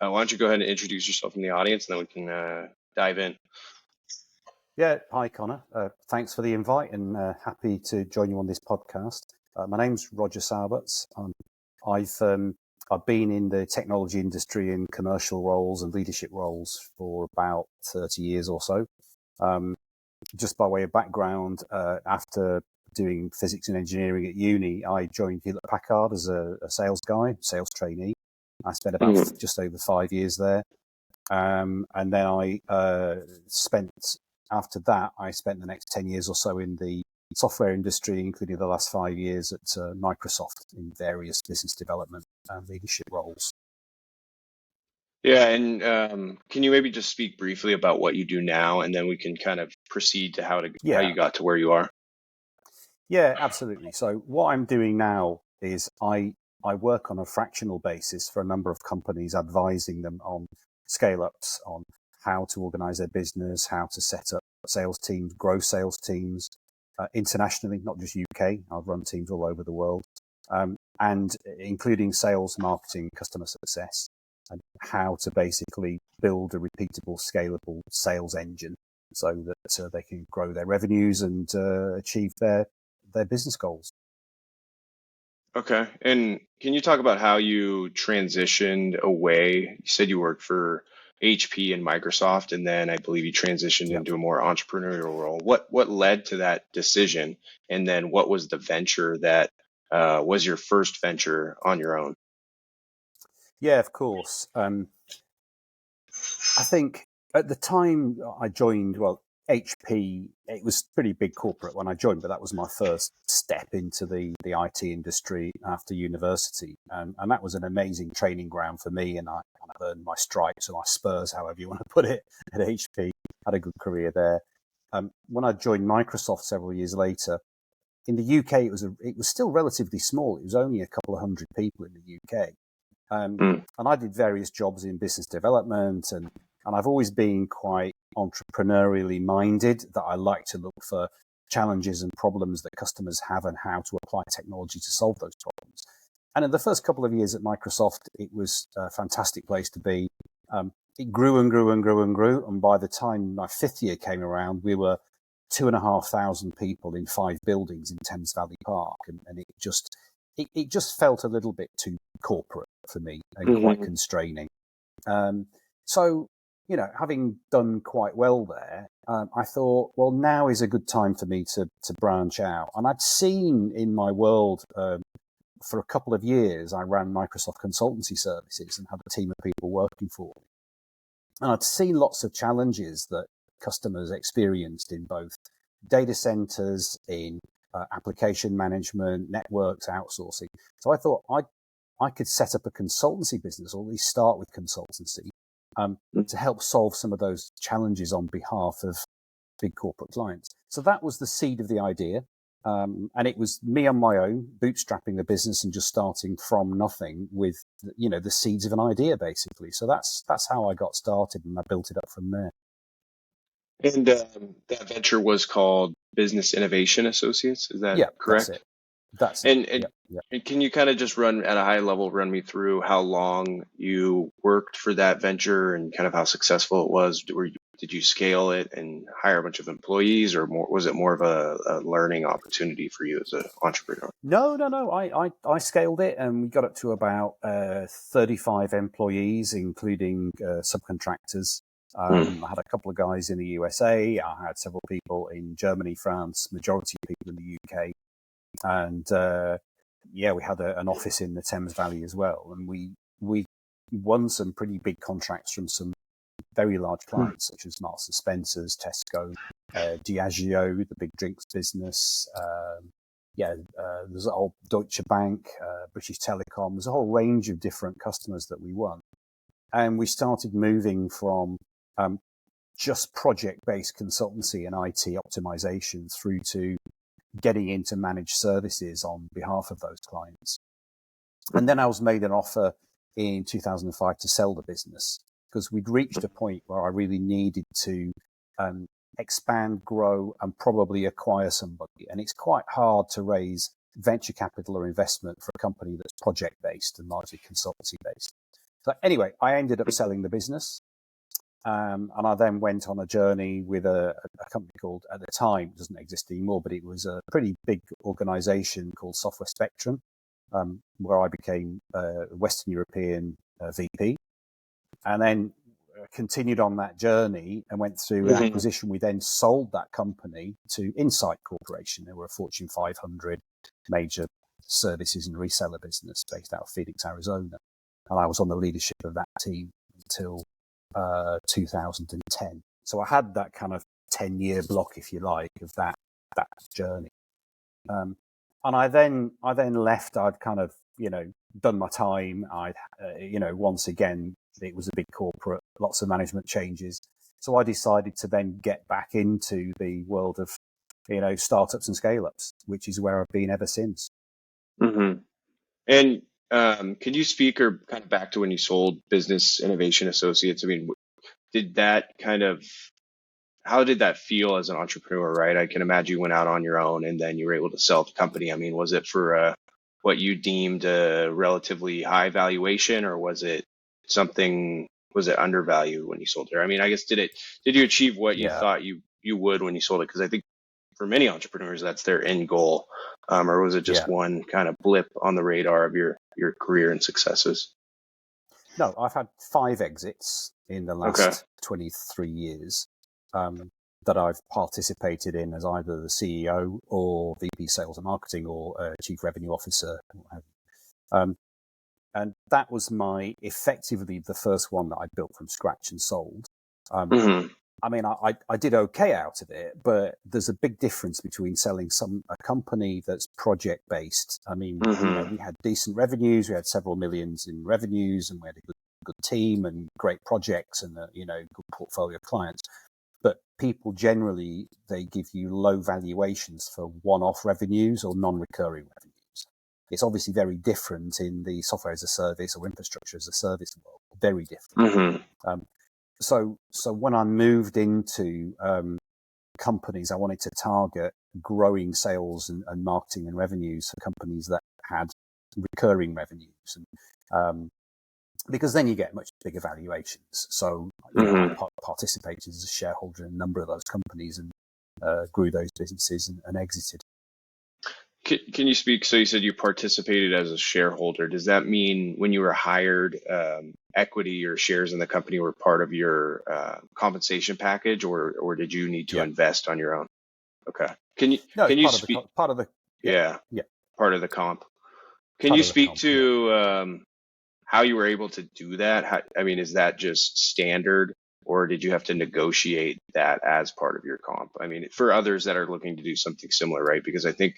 Why don't you go ahead and introduce yourself in the audience, and then we can dive in. Yeah, hi Connor. Thanks for the invite, and happy to join you on this podcast. My name's Roger Sowerbutts. I've been in the technology industry in commercial roles and leadership roles for about 30 years or so. Just by way of background, after doing physics and engineering at uni, I joined Hewlett-Packard as a sales guy, sales trainee. I spent about just over 5 years there. And then after that, I spent the next 10 years or so in the software industry, including the last 5 years at Microsoft in various business development and leadership roles. Yeah, and can you maybe just speak briefly about what you do now, and then we can kind of proceed to how you got to where you are? Yeah, absolutely. So what I'm doing now is I work on a fractional basis for a number of companies, advising them on scale-ups, on how to organize their business, how to set up sales teams, grow sales teams internationally, not just UK. I've run teams all over the world, and including sales, marketing, customer success, and how to basically build a repeatable, scalable sales engine so that they can grow their revenues and achieve their business goals. Okay. And can you talk about how you transitioned away? You said you worked for HP and Microsoft, and then I believe you transitioned Yep. into a more entrepreneurial role. What led to that decision? And then what was the venture that was your first venture on your own? Yeah, of course. I think at the time I joined, HP, it was pretty big corporate when I joined, but that was my first step into the IT industry after university. And that was an amazing training ground for me. And I earned my stripes or my spurs, however you want to put it, at HP. Had a good career there. When I joined Microsoft several years later, in the UK, it was still relatively small. It was only a couple of hundred people in the UK. And I did various jobs in business development, and I've always been quite entrepreneurially minded, that I like to look for challenges and problems that customers have and how to apply technology to solve those problems. And in the first couple of years at Microsoft, it was a fantastic place to be. It grew and grew and grew and grew. And by the time my fifth year came around, we were 2,500 people in 5 buildings in Thames Valley Park. And it just felt a little bit too corporate for me and quite constraining. So, having done quite well there, I thought, well, now is a good time for me to branch out. And I'd seen in my world, for a couple of years, I ran Microsoft consultancy services and had a team of people working for me. And I'd seen lots of challenges that customers experienced in both data centers, in application management, networks, outsourcing. So I thought I could set up a consultancy business, or at least start with consultancy, to help solve some of those challenges on behalf of big corporate clients. So that was the seed of the idea. And it was me on my own, bootstrapping the business and just starting from nothing with, the seeds of an idea, basically. So that's how I got started, and I built it up from there. And that venture was called Business Innovation Associates. Is that correct? That's it. And can you kind of just run at a high level, run me through how long you worked for that venture and kind of how successful it was? Did you scale it and hire a bunch of employees, or was it more of a learning opportunity for you as an entrepreneur? No. I scaled it, and we got up to about 35 employees, including subcontractors. I had a couple of guys in the USA. I had several people in Germany, France, majority of people in the UK. And we had an office in the Thames Valley as well. And we won some pretty big contracts from some very large clients, such as Marks and Spencer's, Tesco, Diageo, the big drinks business. There's a whole Deutsche Bank, British Telecom. There's a whole range of different customers that we won. And we started moving from just project-based consultancy and IT optimization through to getting into managed services on behalf of those clients. And then I was made an offer in 2005 to sell the business, because we'd reached a point where I really needed to expand, grow, and probably acquire somebody. And it's quite hard to raise venture capital or investment for a company that's project-based and largely consultancy-based. So anyway, I ended up selling the business. And I then went on a journey with a company called, at the time, it doesn't exist anymore, but it was a pretty big organization called Software Spectrum, where I became Western European VP. And then continued on that journey and went through an acquisition. We then sold that company to Insight Corporation. They were a Fortune 500 major services and reseller business based out of Phoenix, Arizona. And I was on the leadership of that team until 2010. So I had that kind of 10-year block, if you like, of that journey. And I then left. I'd kind of, done my time. I'd, once again, it was a big corporate, lots of management changes. So I decided to then get back into the world of, startups and scale-ups, which is where I've been ever since. Mm-hmm. And can you speak or kind of back to when you sold Business Innovation Associates? I mean, how did that feel as an entrepreneur, right? I can imagine you went out on your own and then you were able to sell the company. I mean, was it for what you deemed a relatively high valuation, or was it undervalued when you sold it? I mean, I guess, did you achieve what you thought you would when you sold it? Because I think for many entrepreneurs, that's their end goal. Or was it just one kind of blip on the radar of your career and successes? No, I've had 5 exits in the last 23 years that I've participated in as either the CEO or VP Sales and Marketing or Chief Revenue Officer. And that was effectively the first one that I built from scratch and sold. I mean, I did okay out of it, but there's a big difference between selling a company that's project based. I mean, we had decent revenues, we had several millions in revenues, and we had a good team and great projects and good portfolio of clients. But people generally, they give you low valuations for one-off revenues or non-recurring revenues. It's obviously very different in the software as a service or infrastructure as a service world. Very different. So when I moved into companies, I wanted to target growing sales and marketing and revenues for companies that had recurring revenues, and because then you get much bigger valuations. So I participated as a shareholder in a number of those companies and grew those businesses and exited. Can you speak? So you said you participated as a shareholder. Does that mean when you were hired, equity or shares in the company were part of your compensation package, or did you need to invest on your own? Okay. Can you speak? Part of the part of the comp. Can you speak to how you were able to do that? I mean, is that just standard, or did you have to negotiate that as part of your comp? I mean, for others that are looking to do something similar, right? Because I think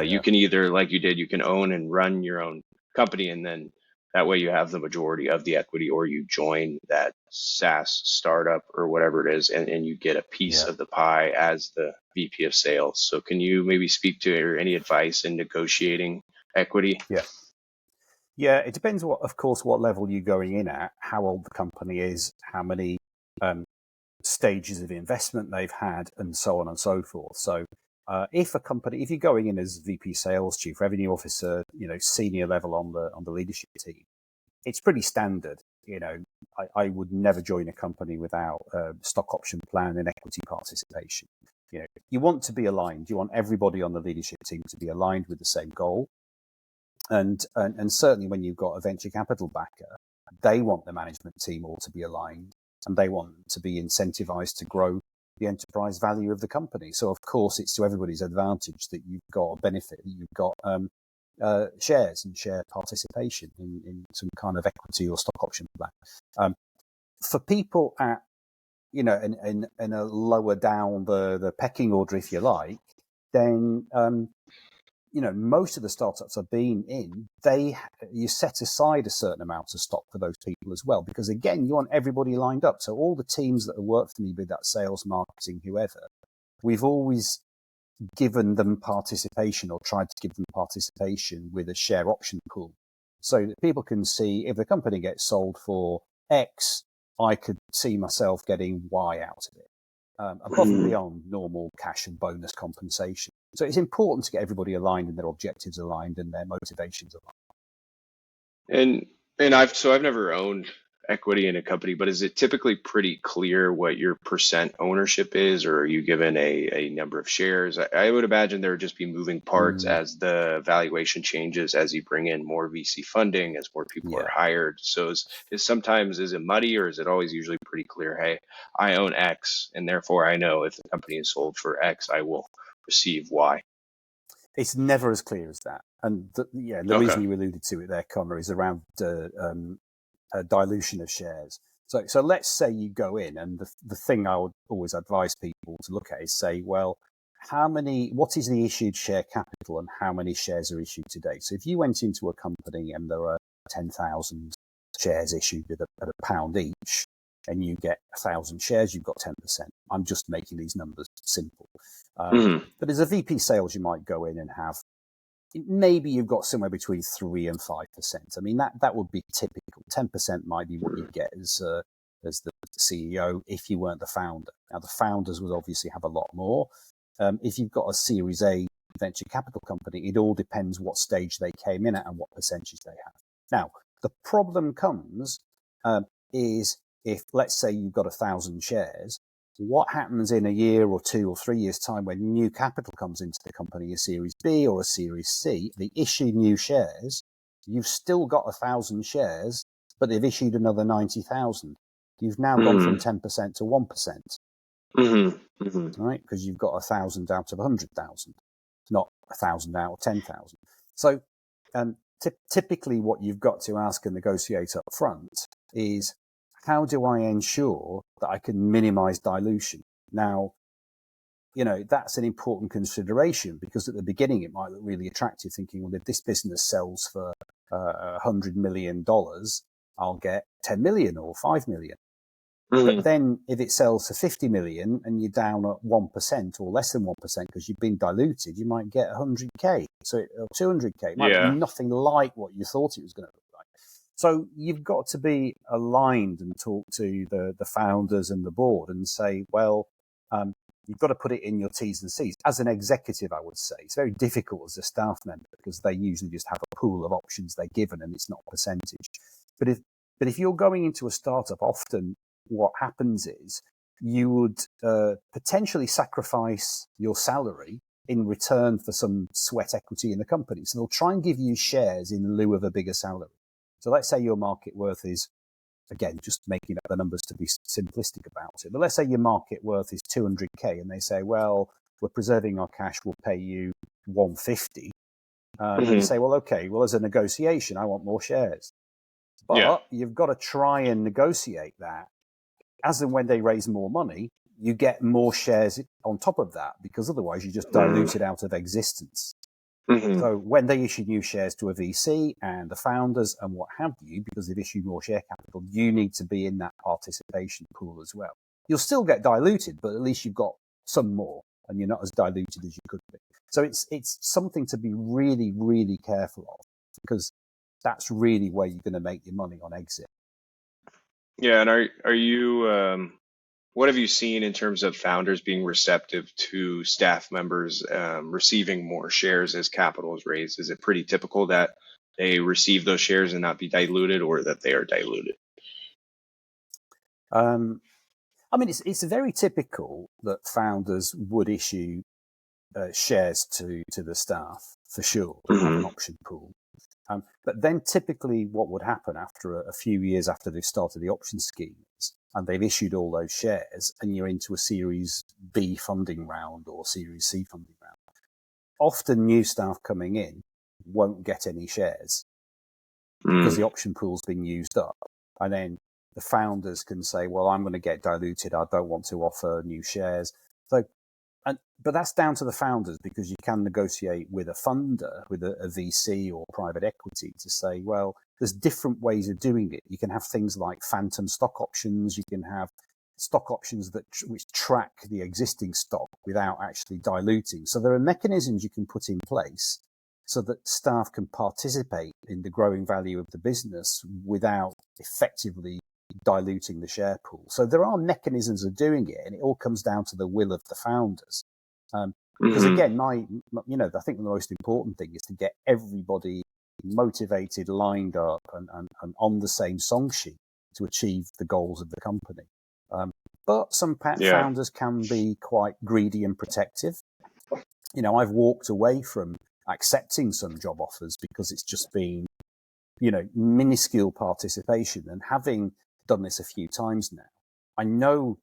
you can either, like you did, you can own and run your own company, and then that way you have the majority of the equity, or you join that SaaS startup or whatever it is, and you get a piece of the pie as the VP of sales. So can you maybe speak to any advice in negotiating equity? Yeah, it depends of course, what level you're going in at, how old the company is, how many stages of investment they've had, and so on and so forth. So if you're going in as VP Sales, Chief Revenue Officer, senior level on the leadership team, it's pretty standard. I would never join a company without a stock option plan and equity participation. You want to be aligned. You want everybody on the leadership team to be aligned with the same goal. And certainly when you've got a venture capital backer, they want the management team all to be aligned, and they want to be incentivized to grow the enterprise value of the company. So of course it's to everybody's advantage that you've got a benefit, that you've got shares and share participation in some kind of equity or stock option plan. For people at in a lower down the pecking order, if you like, then most of the startups I've been in, you set aside a certain amount of stock for those people as well, because again, you want everybody lined up. So all the teams that have worked for me, be that sales, marketing, whoever, we've always given them participation, or tried to give them participation with a share option pool, so that people can see if the company gets sold for X, I could see myself getting Y out of it. Above and beyond normal cash and bonus compensation. So it's important to get everybody aligned and their objectives aligned and their motivations aligned. And And I've never owned equity in a company, but is it typically pretty clear what your percent ownership is, or are you given a number of shares? I would imagine there would just be moving parts Mm, as the valuation changes, as you bring in more VC funding, as more people are yeah. hired. So is it muddy, or is it always usually pretty clear? Hey, I own X, and therefore I know if the company is sold for X, I will receive Y. It's never as clear as that. And the Okay. reason you alluded to it there, Connor, is around dilution of shares. So let's say you go in, and the thing I would always advise people to look at is say, well, what is the issued share capital and how many shares are issued today? So if you went into a company and there are 10,000 shares issued at a pound each, and you get 1,000 shares, you've got 10%. I'm just making these numbers simple. Hmm. But as a VP sales, you might go in and have maybe you've got somewhere between 3 and 5%. I mean, that would be typical. 10% might be what you'd get as the CEO if you weren't the founder. Now, the founders would obviously have a lot more. If you've got a Series A venture capital company, it all depends what stage they came in at and what percentage they have. Now, the problem comes is if, let's say, you've got 1,000 shares, what happens in a year or 2 or 3 years' time when new capital comes into the company, a Series B or a Series C, they issue new shares, you've still got 1,000 shares, but they've issued another 90,000. You've now gone from Hmm. 10% to 1%, Hmm. Hmm. right? Because you've got 1,000 out of 100,000, not 1,000 out of 10,000. So typically what you've got to ask and negotiate up front is, how do I ensure that I can minimize dilution? Now, that's an important consideration, because at the beginning it might look really attractive, thinking, well, if this business sells for $100 million, I'll get 10 million or 5 million. Hmm. But then if it sells for 50 million and you're down at 1% or less than 1% because you've been diluted, you might get 100K, or 200K. It might look Yeah. nothing like what you thought it was going to look like. So you've got to be aligned and talk to the founders and the board and say, well, you've got to put it in your T's and C's. As an executive, I would say it's very difficult as a staff member, because they usually just have a pool of options they're given and it's not a percentage. But if you're going into a startup, often what happens is you would potentially sacrifice your salary in return for some sweat equity in the company. So they'll try and give you shares in lieu of a bigger salary. So let's say your market worth is, again, just making up the numbers to be simplistic about it, but let's say your market worth is 200K and they say, well, we're preserving our cash, we'll pay you 150. You Hmm. say, well, okay, well, as a negotiation, I want more shares. Yeah. But you've got to try and negotiate that. As and when they raise more money, you get more shares on top of that, because otherwise you just dilute it out of existence. Mm-hmm. So when they issue new shares to a VC and the founders and what have you, because they've issued more share capital, you need to be in that participation pool as well. You'll still get diluted, but at least you've got some more and you're not as diluted as you could be. So it's something to be really, really careful of, because that's really where you're going to make your money on exit. Yeah, and are you what have you seen in terms of founders being receptive to staff members receiving more shares as capital is raised? Is it pretty typical that they receive those shares and not be diluted, or that they are diluted? Um, I mean, it's very typical that founders would issue shares to the staff, for sure, and have an Hmm. option pool. But then typically what would happen after a few years after they've started the option schemes and they've issued all those shares and you're into a Series B funding round or Series C funding round, often new staff coming in won't get any shares because the Mm. option pool's been used up. And then the founders can say, well, I'm going to get diluted. I don't want to offer new shares. So but that's down to the founders, because you can negotiate with a funder, with a VC or private equity, to say, well, there's different ways of doing it. You can have things like phantom stock options. You can have stock options which track the existing stock without actually diluting. So there are mechanisms you can put in place so that staff can participate in the growing value of the business without effectively diluting the share pool. So there are mechanisms of doing it, and it all comes down to the will of the founders. Because Hmm. again, I think the most important thing is to get everybody motivated, lined up, and on the same song sheet to achieve the goals of the company. But some founders can be quite greedy and protective. I've walked away from accepting some job offers because it's just been, minuscule participation. And having done this a few times now, I know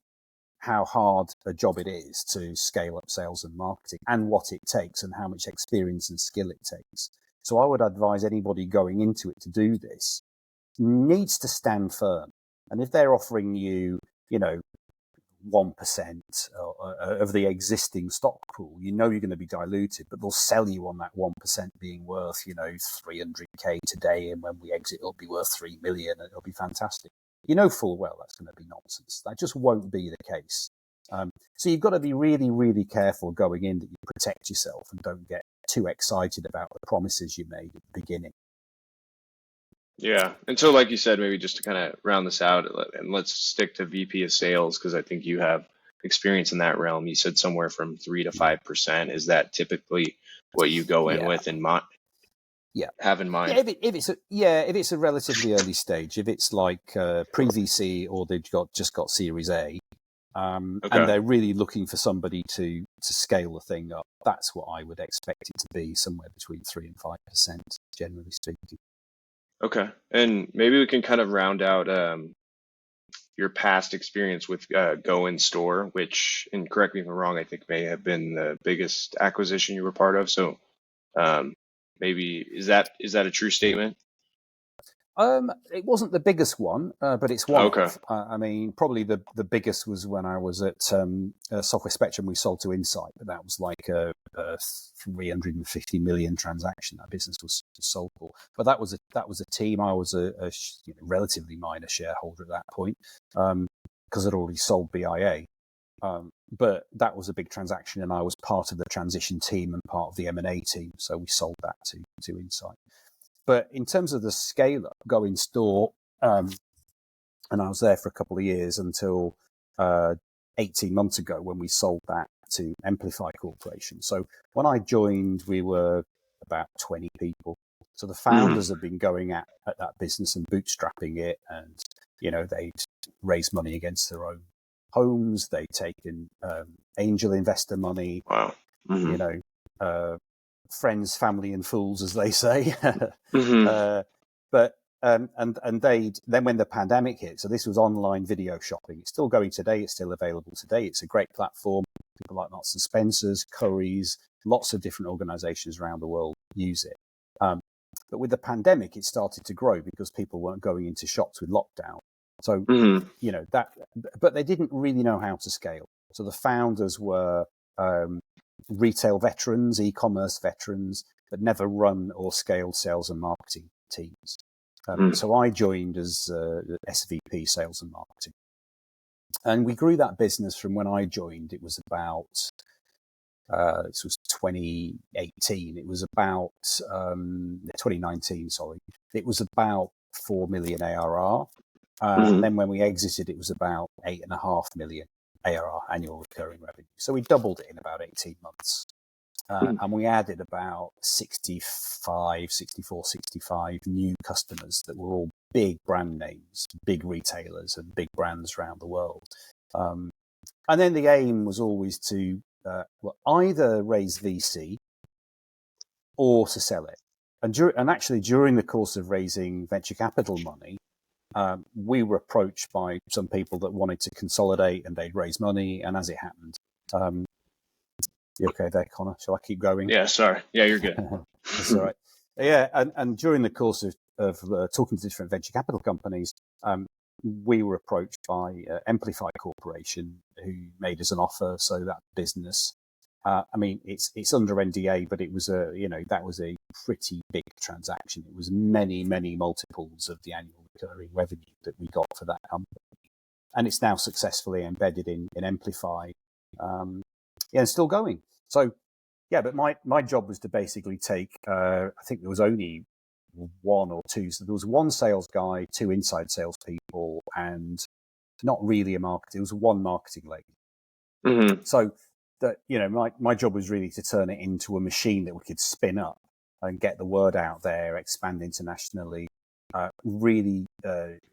how hard a job it is to scale up sales and marketing and what it takes and how much experience and skill it takes. So I would advise anybody going into it to do this needs to stand firm. And if they're offering you, 1% of the existing stock pool, you're going to be diluted, but they'll sell you on that 1% being worth, 300K today. And when we exit, it'll be worth 3 million and it'll be fantastic. You know full well that's going to be nonsense. That just won't be the case. So you've got to be really, really careful going in that you protect yourself and don't get too excited about the promises you made at the beginning. Yeah. And so, like you said, maybe just to kind of round this out, and let's stick to VP of sales, because I think you have experience in that realm. You said somewhere from 3 to 5%. Is that typically what you go in with in mind? Yeah. Have in mind. Yeah, if it's a relatively early stage, if it's like pre-VC or they've just got Series A, and they're really looking for somebody to scale the thing up, that's what I would expect it to be, somewhere between 3 and 5%, generally speaking. Okay. And maybe we can kind of round out your past experience with Go In Store, which, and correct me if I'm wrong, I think may have been the biggest acquisition you were part of. So maybe is that a true statement? It wasn't the biggest one, but it's one Okay. of. I mean, probably the biggest was when I was at Software Spectrum. We sold to Insight, but that was like a 350 million transaction that business was sold for. But that was a team. I was a relatively minor shareholder at that point because I'd already sold BIA. But that was a big transaction, and I was part of the transition team and part of the M&A team. So we sold that to Insight. But in terms of the scale up, Go In Store, and I was there for a couple of years until 18 months ago when we sold that to Amplify Corporation. So when I joined, we were about 20 people. So the founders have been going at that business and bootstrapping it, and they'd raised money against their own homes. They'd taken angel investor money. Wow. Friends, family, and fools, as they say. But then when the pandemic hit, so this was online video shopping. It's still going today. It's still available today. It's a great platform. People like Marks and Spencer's, Curry's, lots of different organizations around the world use it. But with the pandemic, it started to grow because people weren't going into shops with lockdown. So, but they didn't really know how to scale. So the founders were retail veterans, e-commerce veterans, but never run or scaled sales and marketing teams. So I joined as SVP sales and marketing. And we grew that business from when I joined. It was about, this was 2018. It was about, 2019, sorry. It was about 4 million ARR. And then when we exited, it was about 8.5 million ARR, annual recurring revenue. So we doubled it in about 18 months. And we added about 65 new customers that were all big brand names, big retailers and big brands around the world. And then the aim was always to either raise VC or to sell it. And actually, during the course of raising venture capital money, we were approached by some people that wanted to consolidate and they'd raise money. And as it happened, you okay there, Connor? Shall I keep going? Yeah, sorry. Yeah, you're good. That's all right. Yeah, and during the course of talking to different venture capital companies, we were approached by Amplify Corporation, who made us an offer. So that business, I mean, it's under NDA, but it was that was a pretty big transaction. It was many multiples of the annual recurring revenue that we got for that company, and it's now successfully embedded in Amplify. And still going. So, yeah, but my job was to basically take, I think there was only one or two. So there was one sales guy, two inside salespeople, and not really a marketer. It was one marketing lady. So that, my job was really to turn it into a machine that we could spin up and get the word out there, expand internationally, really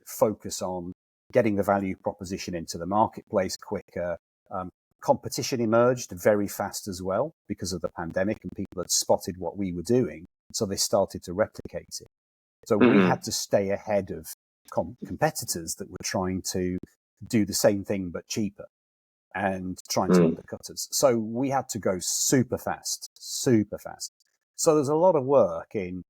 focus on getting the value proposition into the marketplace quicker. Competition emerged very fast as well because of the pandemic, and people had spotted what we were doing, so they started to replicate it. So we had to stay ahead of competitors that were trying to do the same thing but cheaper and trying to undercut us. So we had to go super fast, super fast. So there's a lot of work in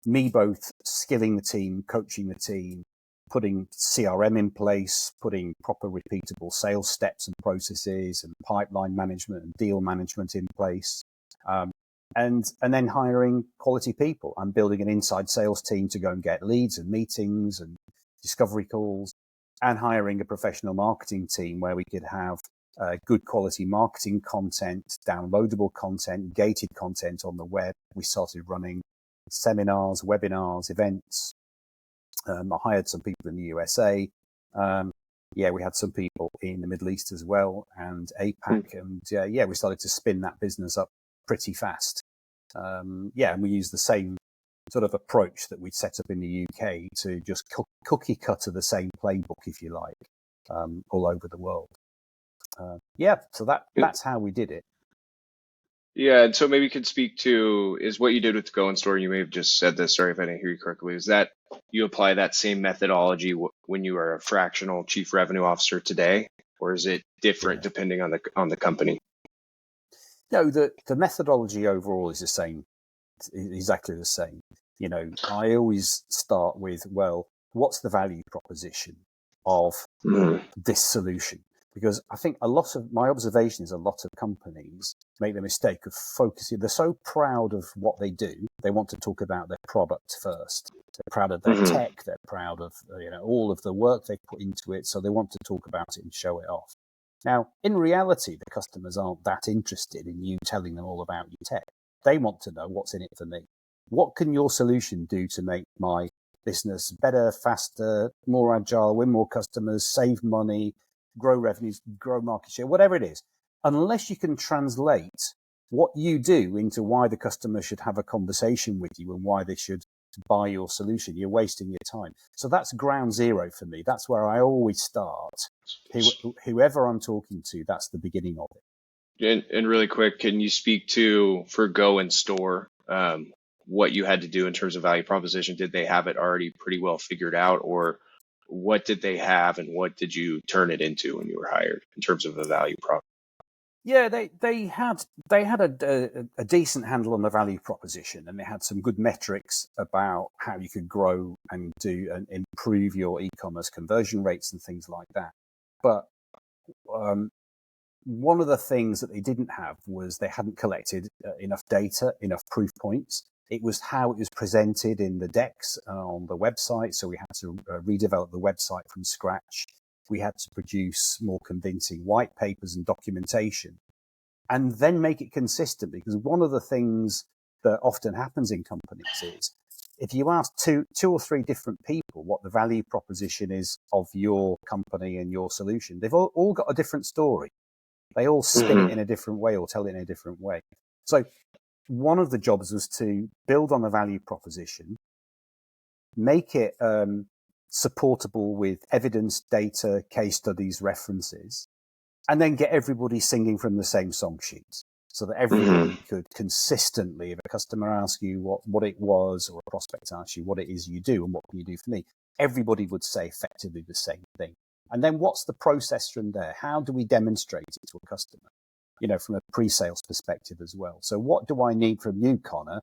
me both skilling the team, coaching the team, putting CRM in place, putting proper repeatable sales steps and processes and pipeline management and deal management in place. And then hiring quality people. I'm building an inside sales team to go and get leads and meetings and discovery calls, and hiring a professional marketing team where we could have good quality marketing content, downloadable content, gated content on the web. We started running seminars, webinars, events. I hired some people in the USA. We had some people in the Middle East as well, and APAC. And we started to spin that business up pretty fast. And we used the same sort of approach that we'd set up in the UK to just cookie cutter the same playbook, if you like, all over the world. So that's how we did it. Yeah, and so maybe you could speak to is what you did with the Go In Store. You may have just said this. Sorry if I didn't hear you correctly. Is that you apply that same methodology when you are a fractional chief revenue officer today, or is it different depending on the company? No, the methodology overall is the same, exactly the same. You know, I always start with, well, what's the value proposition of this solution? Because I think a lot of my observation is a lot of companies make the mistake of focusing. They're so proud of what they do. They want to talk about their product first. They're proud of their tech. They're proud of, all of the work they put into it. So they want to talk about it and show it off. Now, in reality, the customers aren't that interested in you telling them all about your tech. They want to know what's in it for me. What can your solution do to make my business better, faster, more agile, win more customers, save money, grow revenues, grow market share, whatever it is? Unless you can translate what you do into why the customer should have a conversation with you and why they should buy your solution, you're wasting your time. So that's ground zero for me. That's where I always start. Whoever I'm talking to, that's the beginning of it. And really quick, can you speak to, for Go In Store, what you had to do in terms of value proposition? Did they have it already pretty well figured out, or what did they have and what did you turn it into when you were hired in terms of a value prop? Yeah, they had a decent handle on the value proposition, and they had some good metrics about how you could grow and do and improve your e-commerce conversion rates and things like that. But one of the things that they didn't have was they hadn't collected enough data, enough proof points. It was how it was presented in the decks on the website. So we had to redevelop the website from scratch. We had to produce more convincing white papers and documentation, and then make it consistent. Because one of the things that often happens in companies is if you ask two or three different people what the value proposition is of your company and your solution, they've all got a different story. They all spin it in a different way or tell it in a different way. So one of the jobs was to build on the value proposition, make it supportable with evidence, data, case studies, references, and then get everybody singing from the same song sheet so that everybody could consistently, if a customer asks you what it was, or a prospect asks you what it is you do and what can you do for me, everybody would say effectively the same thing. And then what's the process from there? How do we demonstrate it to a customer? From a pre-sales perspective as well. So what do I need from you, Connor?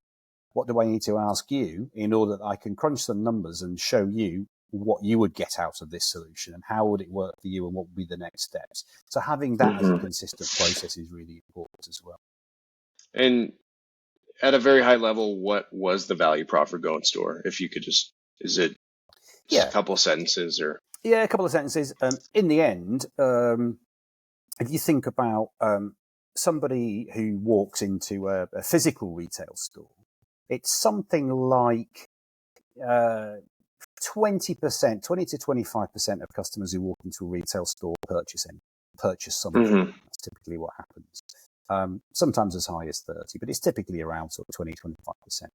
What do I need to ask you in order that I can crunch some numbers and show you what you would get out of this solution and how would it work for you and what would be the next steps? So having that as a consistent process is really important as well. And at a very high level, what was the value prop for Go In Store? If you could is it just a couple of sentences or? Yeah, a couple of sentences. In the end, if you think about somebody who walks into a physical retail store, it's something like 20%, 20 to 25% of customers who walk into a retail store purchase something. That's typically what happens. sometimes as high as 30, but it's typically around sort of 20-25%.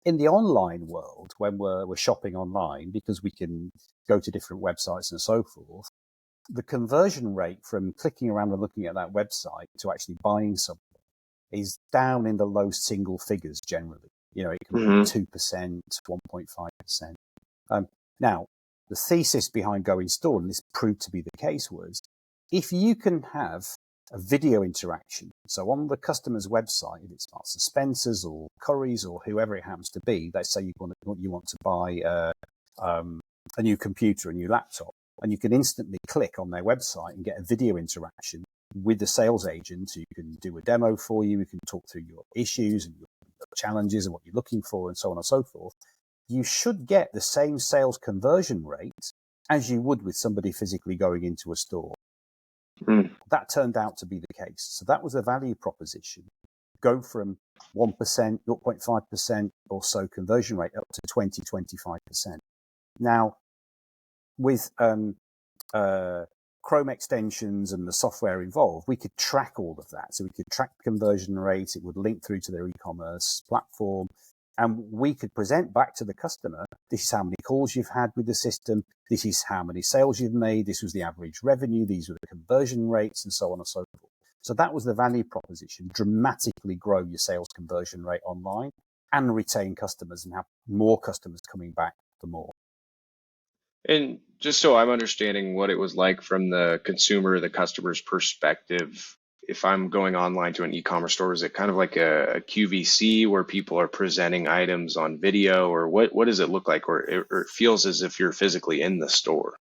In the online world, when we're shopping online, because we can go to different websites and so forth, the conversion rate from clicking around and looking at that website to actually buying something is down in the low single figures generally. It can be 2%, 1.5%. Now, the thesis behind Go in Store, and this proved to be the case, was if you can have a video interaction, so on the customer's website, if it's Marks and Spencer's or Curry's or whoever it happens to be, let's say you want to buy a new computer, a new laptop, and you can instantly click on their website and get a video interaction with the sales agent who can do a demo for you, who can talk through your issues and your challenges and what you're looking for and so on and so forth. You should get the same sales conversion rate as you would with somebody physically going into a store. That turned out to be the case. So that was a value proposition. Go from 1%, 0.5% or so conversion rate up to 20-25%. Now, with Chrome extensions and the software involved, we could track all of that. So we could track conversion rate. It would link through to their e-commerce platform. And we could present back to the customer, this is how many calls you've had with the system. This is how many sales you've made. This was the average revenue. These were the conversion rates and so on and so forth. So that was the value proposition. Dramatically grow your sales conversion rate online and retain customers and have more customers coming back for more. And just so I'm understanding what it was like from the consumer, the customer's perspective, if I'm going online to an e-commerce store, is it kind of like a QVC where people are presenting items on video, or what does it look like? Or it feels as if you're physically in the store?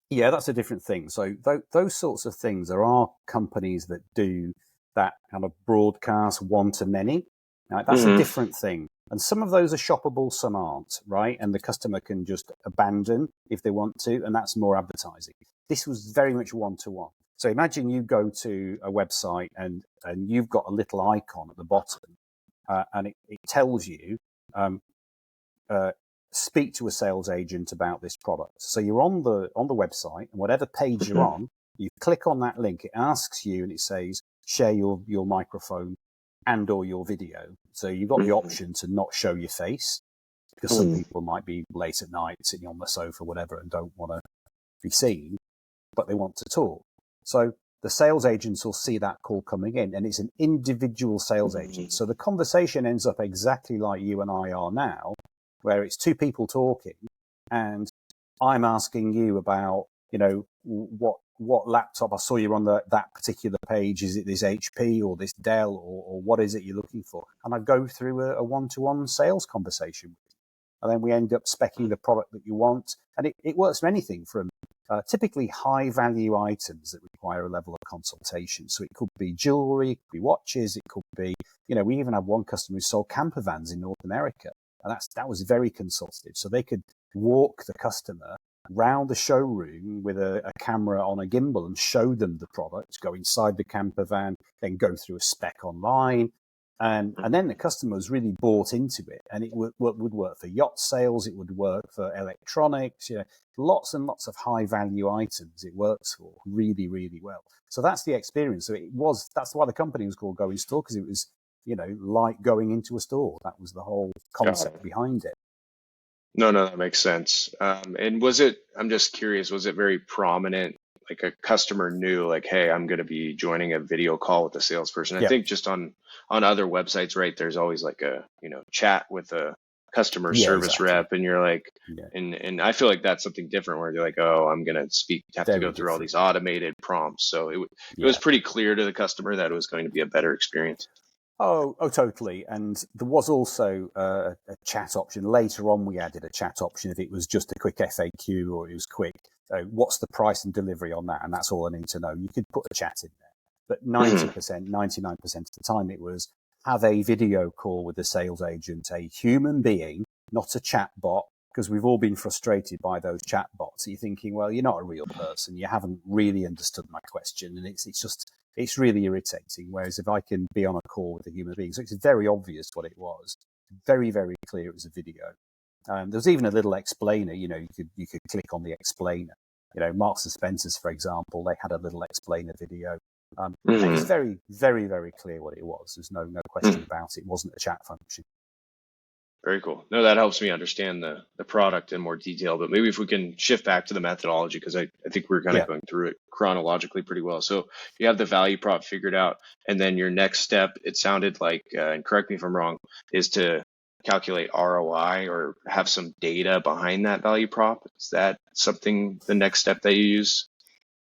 Yeah, that's a different thing. So those sorts of things, there are companies that do that kind of broadcast one-to-many. Now, that's a different thing. And some of those are shoppable, some aren't, right? And the customer can just abandon if they want to, and that's more advertising. This was very much one-to-one. So imagine you go to a website and you've got a little icon at the bottom, and it tells you, speak to a sales agent about this product. So you're on the website, and whatever page you're on, you click on that link. It asks you, and it says, share your microphone and or your video. So you've got the option to not show your face, because some people might be late at night sitting on the sofa, whatever, and don't want to be seen, but they want to talk. So the sales agents will see that call coming in, and it's an individual sales agent. So the conversation ends up exactly like you and I are now, where it's two people talking, and I'm asking you about, what laptop. I saw you on that particular page. Is it this HP or this Dell, or what is it you're looking for? And I go through a one-to-one sales conversation, and then we end up speccing the product that you want. And it works for anything from typically high-value items that require a level of consultation. So it could be jewelry, it could be watches, it could be, we even had one customer who sold camper vans in North America, and that was very consultative. So they could walk the customer round the showroom with a camera on a gimbal and show them the product, go inside the camper van, then go through a spec online. And then the customer was really bought into it, and it would work for yacht sales. It would work for electronics, lots and lots of high value items. It works for really, really well. So that's the experience. So that's why the company was called Go in Store, because it was, like going into a store. That was the whole concept behind it. No, that makes sense. And I'm just curious, was it very prominent? Like a customer knew, like, hey, I'm going to be joining a video call with the salesperson. I think just on other websites, right, there's always like a, chat with a customer service rep, and you're like, and I feel like that's something different where you're like, oh, I'm going to have to go through all these automated prompts. So it was pretty clear to the customer that it was going to be a better experience. Oh, totally. And there was also a chat option. Later on, we added a chat option if it was just a quick FAQ or it was quick. What's the price and delivery on that? And that's all I need to know. You could put a chat in there. But 90%, 99% of the time, it was have a video call with the sales agent, a human being, not a chat bot, because we've all been frustrated by those chat bots. You're thinking, well, you're not a real person. You haven't really understood my question. And it's really irritating. Whereas if I can be on a call with a human being, so it's very obvious what it was. Very, very clear it was a video. There was even a little explainer. You could click on the explainer. Marks and Spencer's, for example, they had a little explainer video. And it was Hmm. very, very, very clear what it was. There's no question about it. It wasn't a chat function. Very cool. No, that helps me understand the product in more detail. But maybe if we can shift back to the methodology, because I think we're kind of Yeah. going through it chronologically pretty well. So you have the value prop figured out, and then your next step, it sounded like, and correct me if I'm wrong, is to calculate ROI or have some data behind that value prop. Is that something, the next step that you use?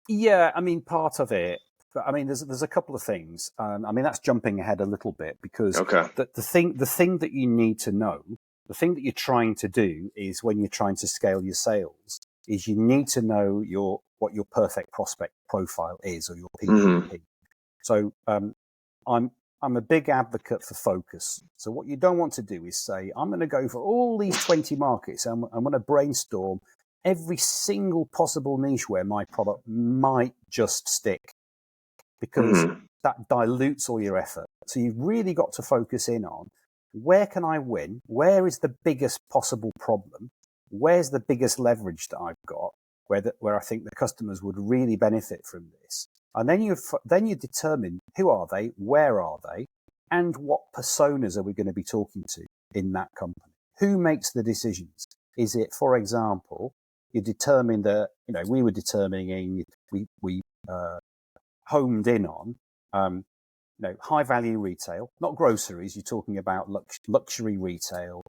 Yeah, I mean, part of it, but I mean, there's a couple of things. I mean, that's jumping ahead a little bit because Okay. the thing that you need to know, the thing that you're trying to do is when you're trying to scale your sales, is you need to know what your perfect prospect profile is or your Hmm. PPP. So I'm I'm a big advocate for focus. So what you don't want to do is say, I'm going to go for all these 20 markets. I'm going to brainstorm every single possible niche where my product might just stick, because Hmm. that dilutes all your effort. So you've really got to focus in on, where can I win? Where is the biggest possible problem? Where's the biggest leverage that I've got where I think the customers would really benefit from this? And then you determine, who are they? Where are they? And what personas are we going to be talking to in that company? Who makes the decisions? Is it, for example, you determine that, we were determining, we homed in on, high value retail, not groceries. You're talking about luxury retail,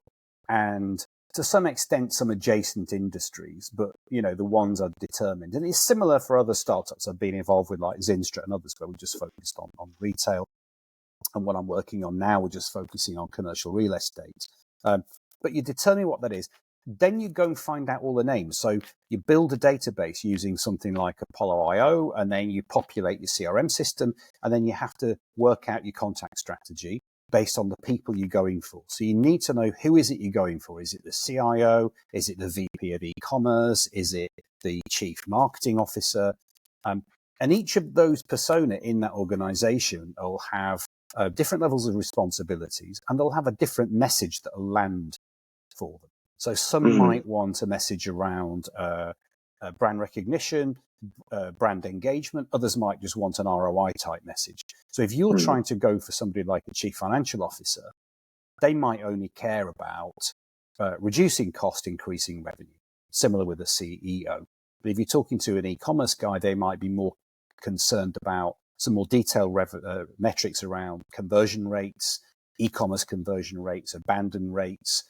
and to some extent some adjacent industries, but the ones are determined. And it's similar for other startups I've been involved with, like Zinstra and others, where we just focused on retail. And what I'm working on now, we're just focusing on commercial real estate. But you determine what that is. Then you go and find out all the names. So you build a database using something like Apollo IO, and then you populate your CRM system, and then you have to work out your contact strategy based on the people you're going for. So you need to know, who is it you're going for? Is it the CIO? Is it the VP of e-commerce? Is it the chief marketing officer? And each of those persona in that organization will have different levels of responsibilities, and they'll have a different message that will land for them. So some Hmm. might want a message around brand recognition, brand engagement. Others might just want an ROI type message. So if you're Hmm. trying to go for somebody like a chief financial officer, they might only care about reducing cost, increasing revenue, similar with a CEO. But if you're talking to an e-commerce guy, they might be more concerned about some more detailed metrics around conversion rates, e-commerce conversion rates, abandon rates.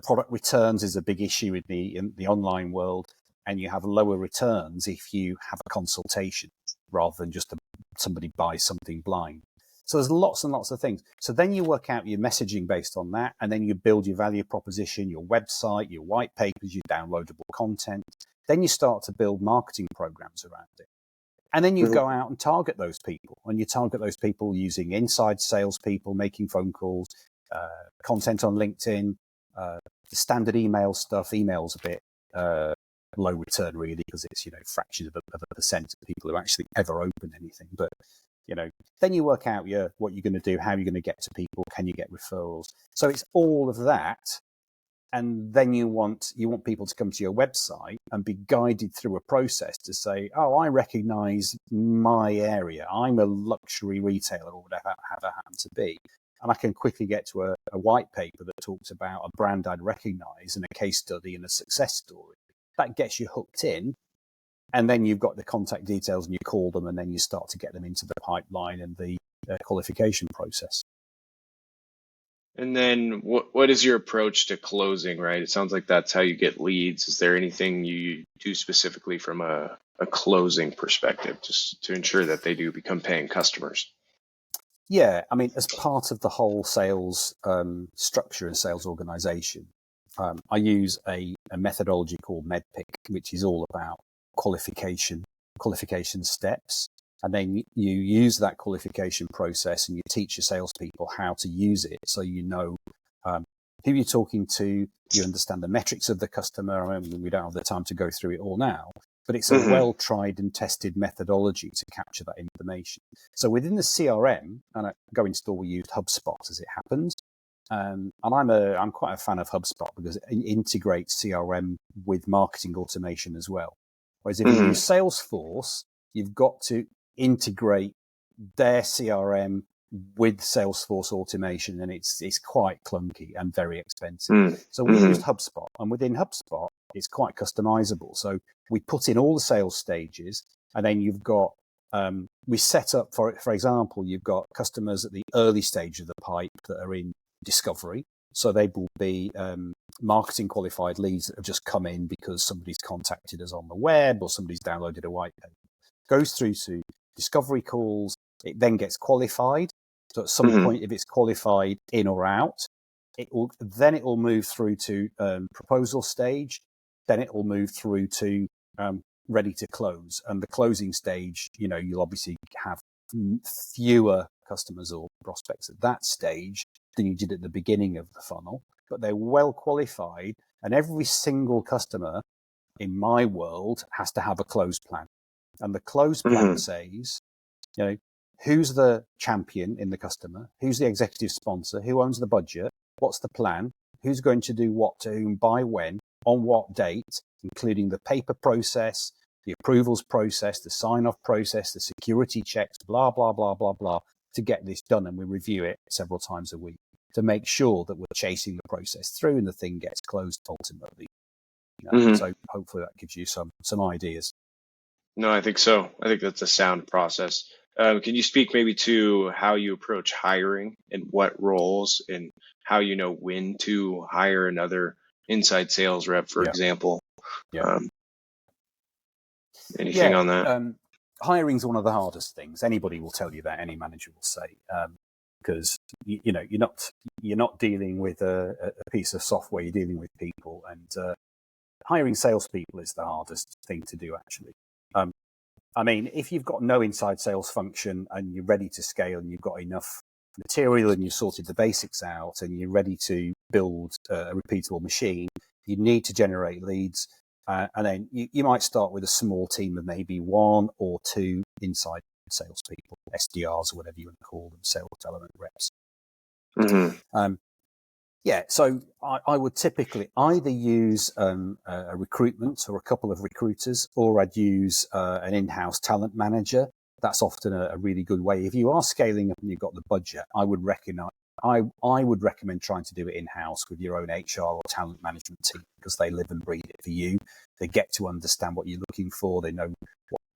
Product returns is a big issue in the online world, and you have lower returns if you have a consultation rather than just somebody buys something blind. So there's lots and lots of things. So then you work out your messaging based on that, and then you build your value proposition, your website, your white papers, your downloadable content. Then you start to build marketing programs around it. And then you go out and target those people. And you target those people using inside salespeople, making phone calls, content on LinkedIn, the standard email stuff. Email's a bit low return, really, because it's fractions of a percent of people who actually ever open anything. But then you work out what you're going to do, how you're going to get to people, can you get referrals? So it's all of that. And then you want people to come to your website and be guided through a process to say, oh, I recognize my area. I'm a luxury retailer, or whatever I happen to be. And I can quickly get to a white paper that talks about a brand I'd recognize, and a case study and a success story. That gets you hooked in. And then you've got the contact details, and you call them, and then you start to get them into the pipeline and the qualification process. And then what is your approach to closing, right? It sounds like that's how you get leads. Is there anything you do specifically from a closing perspective, just to ensure that they do become paying customers? Yeah, I mean, as part of the whole sales structure and sales organization, I use a methodology called MEDPIC, which is all about qualification steps. And then you use that qualification process, and you teach your salespeople how to use it, so who you're talking to, you understand the metrics of the customer. I mean, we don't have the time to go through it all now, but it's a Hmm. well-tried and tested methodology to capture that information. So within the CRM, and at Go Install, we used HubSpot as it happens. And I'm quite a fan of HubSpot because it integrates CRM with marketing automation as well. Whereas if you use Hmm. Salesforce, you've got to integrate their CRM with Salesforce automation, and it's quite clunky and very expensive. So we used HubSpot, and within HubSpot, it's quite customizable. So we put in all the sales stages, and then you've got we set up for example, you've got customers at the early stage of the pipe that are in discovery. So they will be marketing qualified leads that have just come in because somebody's contacted us on the web or somebody's downloaded a white paper. Goes through to discovery calls. It then gets qualified. So at some point, if it's qualified in or out, it will move through to proposal stage. Then it will move through to ready to close. And the closing stage, you'll obviously have fewer customers or prospects at that stage than you did at the beginning of the funnel, but they're well qualified. And every single customer in my world has to have a close plan. And the close plan says, who's the champion in the customer? Who's the executive sponsor? Who owns the budget? What's the plan? Who's going to do what to whom, by when, on what date, including the paper process, the approvals process, the sign-off process, the security checks, blah, blah, blah, blah, blah, to get this done. And we review it several times a week to make sure that we're chasing the process through and the thing gets closed ultimately. So hopefully that gives you some ideas. No, I think so. I think that's a sound process. Can you speak maybe to how you approach hiring and what roles and how you know when to hire another inside sales rep, for example? Anything on that? Hiring is one of the hardest things. Anybody will tell you that. Any manager will say, because you're not dealing with a piece of software. You're dealing with people, and hiring salespeople is the hardest thing to do, actually. I mean, if you've got no inside sales function and you're ready to scale and you've got enough material and you've sorted the basics out and you're ready to build a repeatable machine, you need to generate leads. And then you might start with a small team of maybe 1 or 2 inside salespeople, SDRs or whatever you want to call them, sales development reps. So I would typically either use a recruitment or a couple of recruiters, or I'd use an in-house talent manager. That's often a really good way. If you are scaling up and you've got the budget, I would recommend trying to do it in-house with your own HR or talent management team, because they live and breathe it for you. They get to understand what you're looking for. They know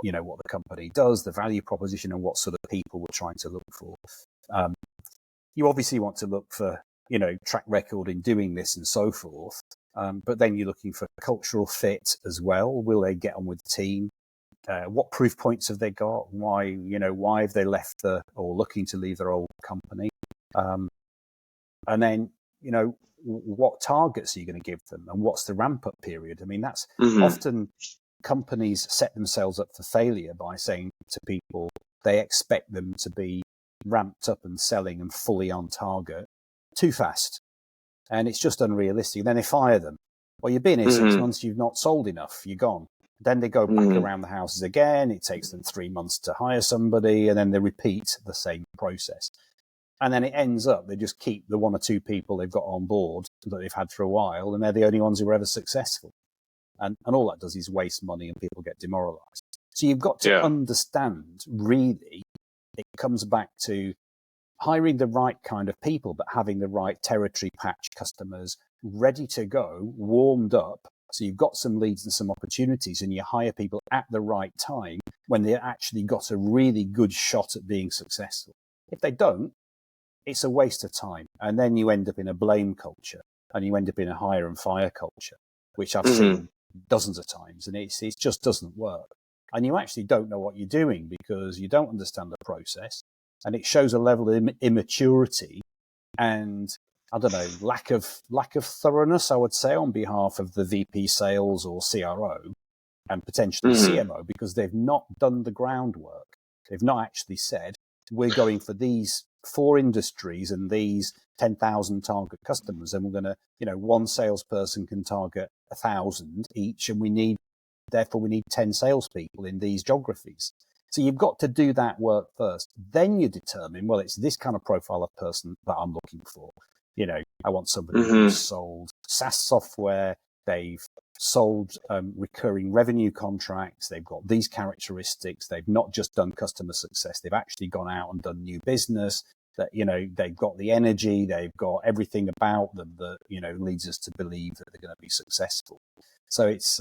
what the company does, the value proposition, and what sort of people we're trying to look for. You obviously want to look for track record in doing this and so forth. But then you're looking for cultural fit as well. Will they get on with the team? What proof points have they got? Why have they left or looking to leave their old company? And then, what targets are you going to give them, and what's the ramp up period? I mean, that's often companies set themselves up for failure by saying to people they expect them to be ramped up and selling and fully on target too fast. And it's just unrealistic. Then they fire them. Well, you've been here 6 months, you've not sold enough, you're gone. Then they go back around the houses again. It takes them 3 months to hire somebody, and then they repeat the same process. And then it ends up, they just keep the 1 or 2 people they've got on board that they've had for a while, and they're the only ones who are ever successful. And all that does is waste money, and people get demoralized. So you've got to understand, really, it comes back to hiring the right kind of people, but having the right territory patch customers ready to go, warmed up. So you've got some leads and some opportunities, and you hire people at the right time when they actually got a really good shot at being successful. If they don't, it's a waste of time. And then you end up in a blame culture, and you end up in a hire and fire culture, which I've seen dozens of times, and it just doesn't work. And you actually don't know what you're doing because you don't understand the process, and it shows a level of immaturity and, I don't know, lack of thoroughness, I would say, on behalf of the VP sales or CRO and potentially CMO, because they've not done the groundwork. They've not actually said, we're going for these 4 industries and these 10,000 target customers, and we're going to, one salesperson can target 1,000 each, and therefore we need 10 salespeople in these geographies. So you've got to do that work first. Then you determine, well, it's this kind of profile of person that I'm looking for. I want somebody who's sold SaaS software. They've sold recurring revenue contracts. They've got these characteristics. They've not just done customer success. They've actually gone out and done new business. That, you know, they've got the energy. They've got everything about them that, you know, leads us to believe that they're going to be successful. So it's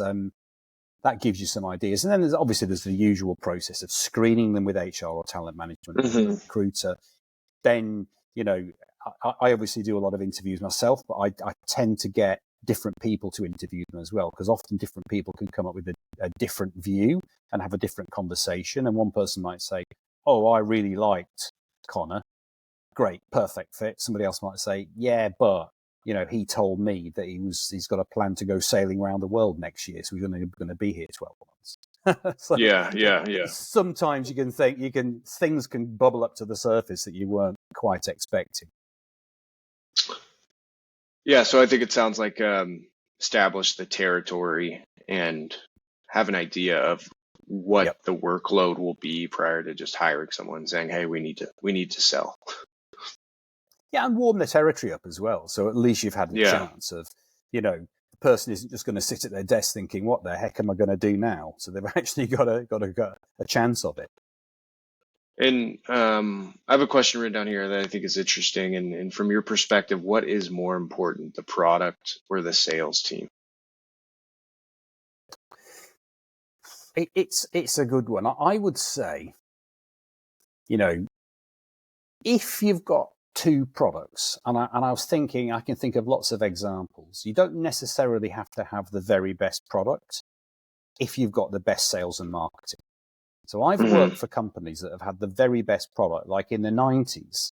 that gives you some ideas. And then there's the usual process of screening them with HR or talent management or the recruiter. Then, you know, I obviously do a lot of interviews myself, but I tend to get different people to interview them as well, because often different people can come up with a different view and have a different conversation. And one person might say, oh, I really liked Connor. Great, perfect fit. Somebody else might say, yeah, but, you know, he told me that he's got a plan to go sailing around the world next year, so he's going to be here 12 months. So, yeah. Sometimes you can think things can bubble up to the surface that you weren't quite expecting. Yeah, so I think it sounds like establish the territory and have an idea of what the workload will be prior to just hiring someone, saying, hey, we need to sell. Yeah, and warm the territory up as well. So at least you've had the chance of, you know, the person isn't just going to sit at their desk thinking, what the heck am I going to do now? So they've actually got a chance of it. And I have a question written down here that I think is interesting. And from your perspective, what is more important, the product or the sales team? It's a good one. I would say, you know, if you've got two products, and I was thinking, I can think of lots of examples. You don't necessarily have to have the very best product if you've got the best sales and marketing. So I've worked for companies that have had the very best product, like in the 90s,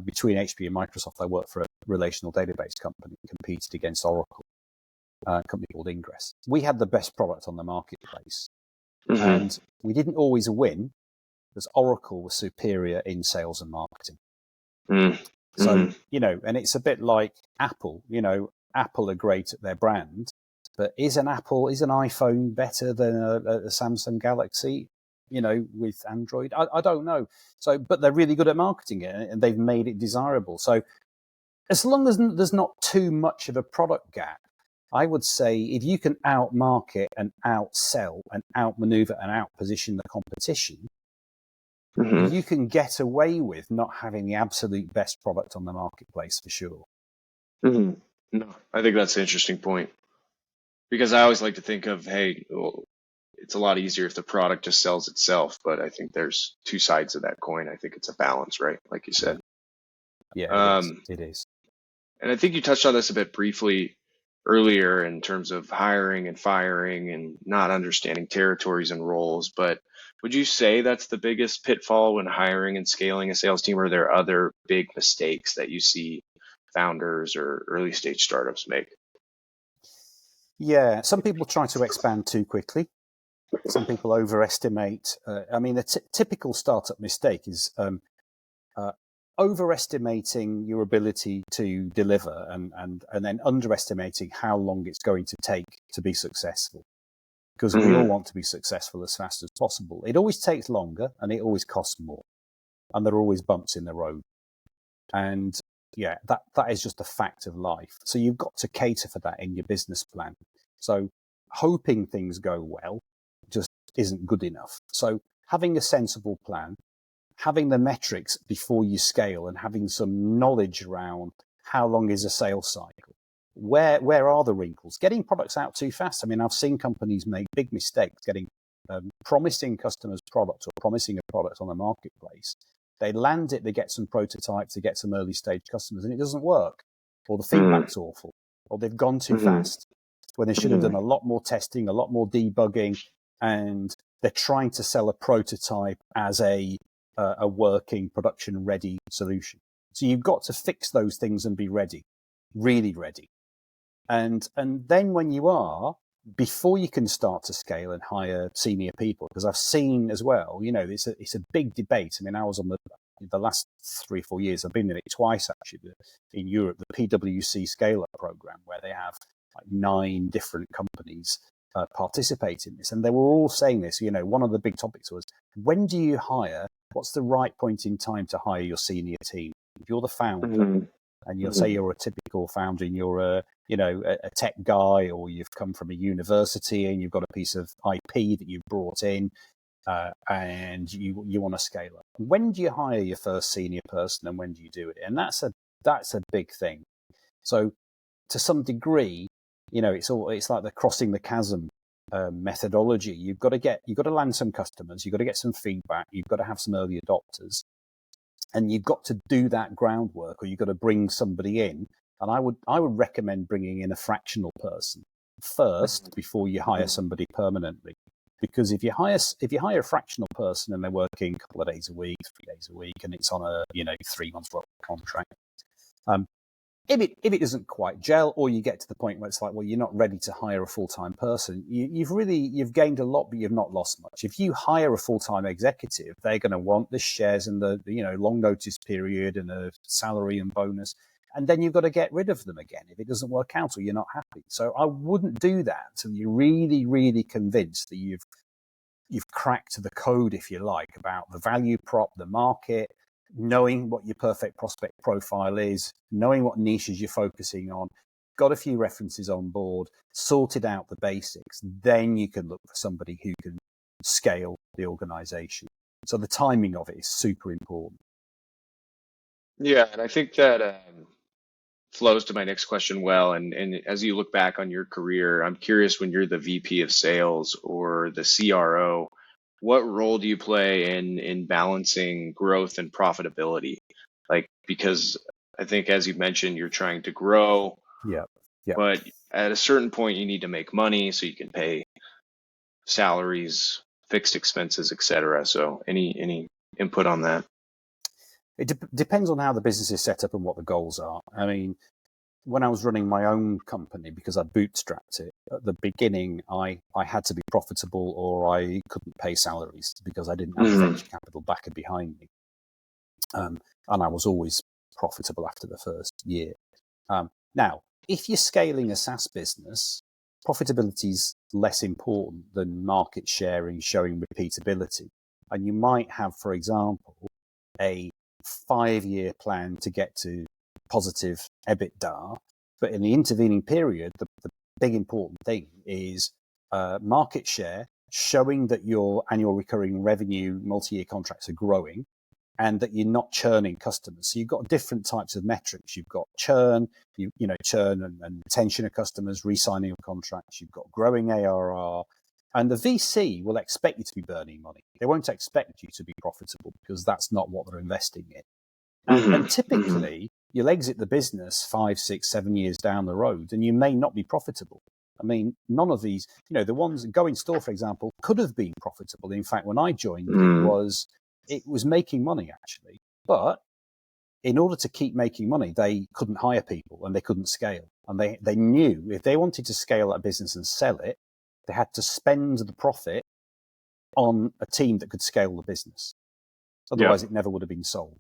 between HP and Microsoft. I worked for a relational database company, competed against Oracle, a company called Ingress. We had the best product on the marketplace. And we didn't always win because Oracle was superior in sales and marketing. So, you know, and it's a bit like Apple. You know, Apple are great at their brand, but is an iPhone better than a Samsung Galaxy, you know, with Android? I don't know. So, but they're really good at marketing it, and they've made it desirable. So as long as there's not too much of a product gap, I would say if you can outmarket and outsell and outmaneuver and outposition the competition, you can get away with not having the absolute best product on the marketplace for sure. No, I think that's an interesting point, because I always like to think of, hey, well, it's a lot easier if the product just sells itself, but I think there's two sides of that coin. I think it's a balance, right? Like you said. Yeah, it is. And I think you touched on this a bit briefly earlier in terms of hiring and firing and not understanding territories and roles, but would you say that's the biggest pitfall when hiring and scaling a sales team, or are there other big mistakes that you see founders or early stage startups make? Yeah, some people try to expand too quickly. Some people overestimate. I mean, the typical startup mistake is overestimating your ability to deliver and then underestimating how long it's going to take to be successful. Because we all want to be successful as fast as possible. It always takes longer and it always costs more. And there are always bumps in the road. And yeah, that is just a fact of life. So you've got to cater for that in your business plan. So hoping things go well just isn't good enough. So having a sensible plan, having the metrics before you scale, and having some knowledge around how long is a sales cycle, where are the wrinkles, getting products out too fast. I mean, I've seen companies make big mistakes getting promising customers products or promising a product on the marketplace. They land it, they get some prototypes, they get some early stage customers, and it doesn't work, or the feedback's awful, or they've gone too fast when they should have done a lot more testing, a lot more debugging, and they're trying to sell a prototype as a working production ready solution. So you've got to fix those things and be ready, really ready. And then when you are, before you can start to scale and hire senior people, because I've seen as well, you know, it's a big debate. I mean, I was on the last 3 or 4 years, I've been in it twice actually, in Europe, the PwC Scale Up program, where they have like 9 different companies participate in this. And they were all saying this, you know, one of the big topics was, when do you hire? What's the right point in time to hire your senior team? If you're the founder, and you'll say you're a typical founder and you're a tech guy, or you've come from a university and you've got a piece of IP that you've brought in, and you want to scale up. When do you hire your first senior person, and when do you do it? And that's a big thing. So to some degree, it's like the crossing the chasm methodology. You've got to land some customers, you've got to get some feedback, you've got to have some early adopters, and you've got to do that groundwork, or you've got to bring somebody in. And I would recommend bringing in a fractional person first before you hire somebody permanently. Because if you hire a fractional person and they're working a couple of days a week, 3 days a week, and it's on a 3 month contract, if it doesn't quite gel, or you get to the point where it's like, well, you're not ready to hire a full-time person, you've gained a lot, but you've not lost much. If you hire a full-time executive, they're going to want the shares and the long notice period and a salary and bonus, and then you've got to get rid of them again if it doesn't work out or you're not happy. So I wouldn't do that until you're really, really convinced that you've cracked the code, if you like, about the value prop, the market, knowing what your perfect prospect profile is, knowing what niches you're focusing on, got a few references on board, sorted out the basics, then you can look for somebody who can scale the organization. So the timing of it is super important. Yeah, and I think that flows to my next question well. And as you look back on your career, I'm curious, when you're the VP of sales or the CRO, what role do you play in balancing growth and profitability? Like, because I think, as you mentioned, you're trying to grow, Yeah. but at a certain point you need to make money so you can pay salaries, fixed expenses, etc. So any input on that? It depends on how the business is set up and what the goals are. I mean, when I was running my own company, because I bootstrapped it, at the beginning, I had to be profitable or I couldn't pay salaries because I didn't have a venture capital backer behind me. And I was always profitable after the first year. Now, if you're scaling a SaaS business, profitability is less important than market sharing, showing repeatability. And you might have, for example, a 5-year plan to get to positive EBITDA, but in the intervening period, the big important thing is market share, showing that your annual recurring revenue multi-year contracts are growing and that you're not churning customers. So you've got different types of metrics. You've got churn, churn and retention of customers, re-signing of contracts. You've got growing ARR. And the VC will expect you to be burning money. They won't expect you to be profitable because that's not what they're investing in. And typically, you'll exit the business 5, 6, 7 years down the road, and you may not be profitable. I mean, none of these, the ones Go in Store, for example, could have been profitable. In fact, when I joined, it was making money, actually. But in order to keep making money, they couldn't hire people and they couldn't scale. And they knew if they wanted to scale that business and sell it, they had to spend the profit on a team that could scale the business. Otherwise, it never would have been sold.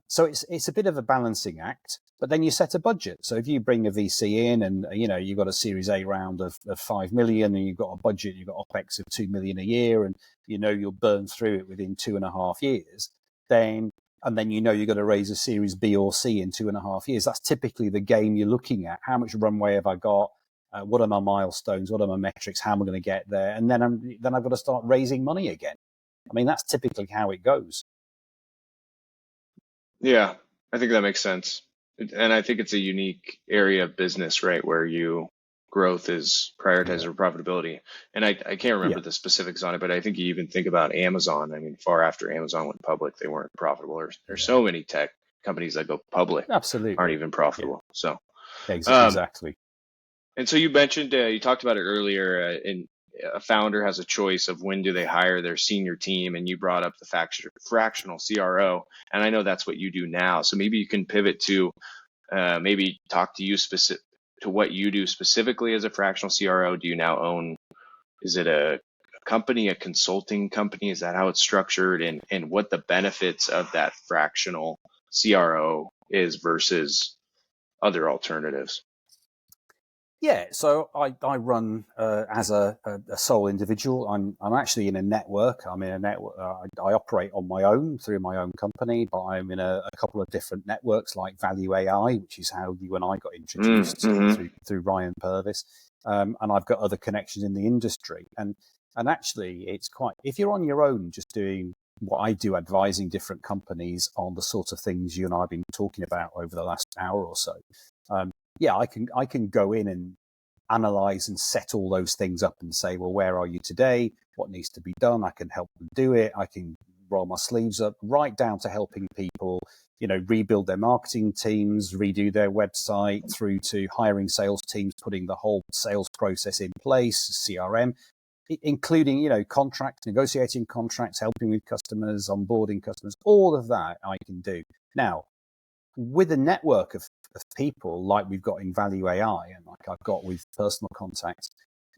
So it's a bit of a balancing act, but then you set a budget. So if you bring a VC in and, you've got a Series A round of 5 million and you've got a budget, you've got OPEX of 2 million a year and, you'll burn through it within 2.5 years, then you've got to raise a Series B or C in 2.5 years. That's typically the game you're looking at. How much runway have I got? What are my milestones? What are my metrics? How am I going to get there? And then I've got to start raising money again. I mean, that's typically how it goes. Yeah, I think that makes sense. And I think it's a unique area of business, right, where growth is prioritized over profitability. And I can't remember the specifics on it, but I think you even think about Amazon. I mean, far after Amazon went public, they weren't profitable. There's so many tech companies that go public aren't even profitable. So exactly. And so you mentioned, you talked about it earlier, in a founder has a choice of when do they hire their senior team, and you brought up the fractional CRO, and I know that's what you do now. So maybe you can pivot to maybe talk to to what you do specifically as a fractional CRO. Do you now own? Is it a company, a consulting company? Is that how it's structured? And what the benefits of that fractional CRO is versus other alternatives? Yeah, so I run as a sole individual. I'm actually in a network. I'm in a network. I operate on my own through my own company, but I'm in a couple of different networks like Value AI, which is how you and I got introduced Mm-hmm. through Ryan Purvis. And I've got other connections in the industry. And actually, it's quite, if you're on your own, just doing what I do, advising different companies on the sort of things you and I have been talking about over the last hour or so. Yeah, I can go in and analyze and set all those things up and say, well, where are you today? What needs to be done? I can help them do it. I can roll my sleeves up, right down to helping people, rebuild their marketing teams, redo their website, through to hiring sales teams, putting the whole sales process in place, CRM, including, contracts, negotiating contracts, helping with customers, onboarding customers, all of that I can do. Now, with a network of people like we've got in Value AI and like I've got with personal contacts,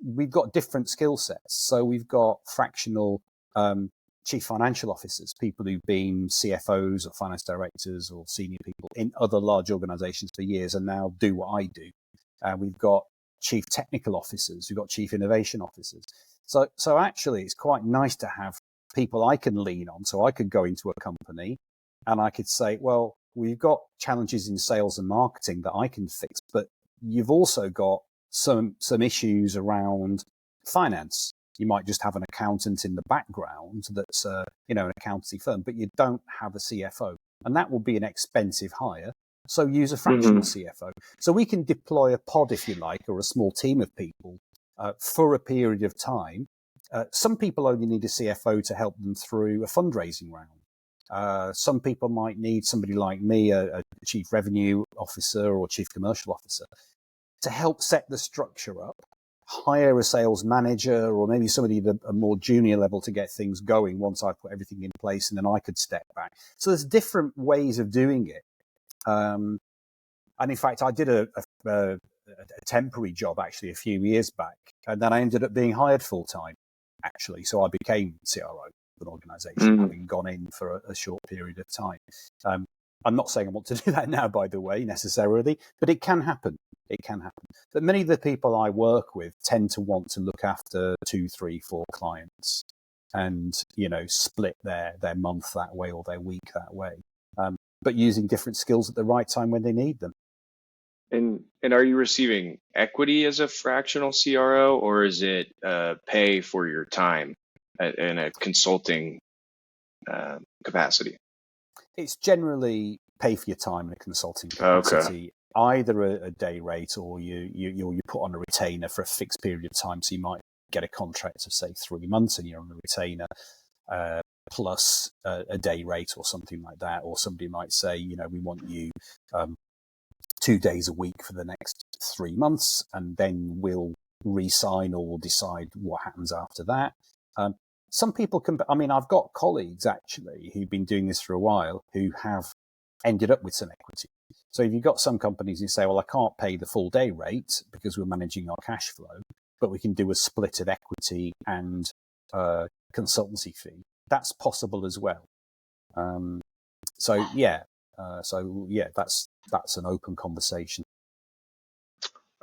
we've got different skill sets. So we've got fractional chief financial officers, people who've been CFOs or finance directors or senior people in other large organizations for years and now do what I do. We've got chief technical officers, we've got chief innovation officers. So actually it's quite nice to have people I can lean on. So I could go into a company and I could say, well, we've got challenges in sales and marketing that I can fix, but you've also got some issues around finance. You might just have an accountant in the background that's an accountancy firm, but you don't have a CFO, and that will be an expensive hire. So use a fractional CFO. So we can deploy a pod, if you like, or a small team of people for a period of time. Some people only need a CFO to help them through a fundraising round. Some people might need somebody like me, a chief revenue officer or chief commercial officer, to help set the structure up, hire a sales manager or maybe somebody at a more junior level to get things going once I've put everything in place, and then I could step back. So there's different ways of doing it. And in fact, I did a temporary job actually a few years back, and then I ended up being hired full time, actually. So I became CRO of an organization, having gone in for a short period of time. I'm not saying I want to do that now, by the way, necessarily, but it can happen. It can happen. But many of the people I work with tend to want to look after 2, 3, 4 clients and, split their month that way or their week that way. But using different skills at the right time when they need them. And are you receiving equity as a fractional CRO, or is it pay for your time in a consulting capacity? It's generally pay for your time in a consulting capacity, Okay. either a day rate or you put on a retainer for a fixed period of time. So you might get a contract of say 3 months and you're on a retainer plus a day rate or something like that. Or somebody might say, we want you 2 days a week for the next 3 months, and then we'll re-sign or we'll decide what happens after that. Some people can, I've got colleagues actually who've been doing this for a while who have ended up with some equity. So if you've got some companies who say, well, I can't pay the full day rate because we're managing our cash flow, but we can do a split of equity and consultancy fee, that's possible as well. So that's an open conversation.